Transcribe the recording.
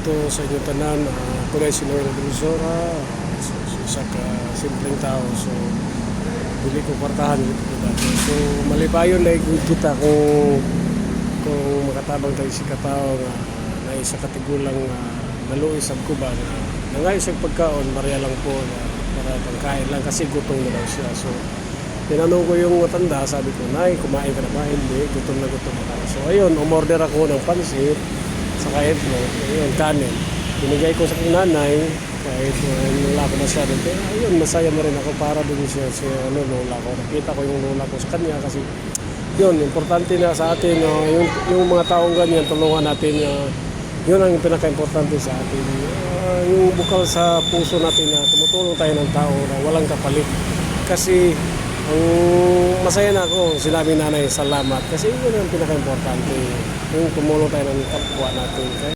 dito sa inyong tanan. Ako na si Noel Agricultura, isa ka simpleng tao. So, hindi ko kwartahan dito dati. So, malipayon na kita kung makatabang tayo si katao na isa katigulang naluis ang kuba na nga isang pagkaon, Maria lang po para pangkain lang kasi gutom na daw siya. So, tinanong ko yung matanda, sabi ko, Nay, kumain ka na ba? Hindi, gutom na gutom ako. So, ayun, umorder ako ng pansit, saka itlog, ayun, kanin. Binigay ko sa nanay, kahit wala ko masyado. Kaya ayun, masaya na rin ako para din siya sa lola ko. Nakita ko yung lola ko sa kanya kasi yun, importante na sa atin, yung mga taong ganyan, tulungan natin, yun ang pinaka-importante sa atin. Yung bukal sa puso natin na tumutulong tayo ng tao na walang kapalit. Kasi ang masaya na ako, sinabi nanay, salamat. Kasi yun ang pinaka-importante, yung tumulong tayo ng kapwa natin.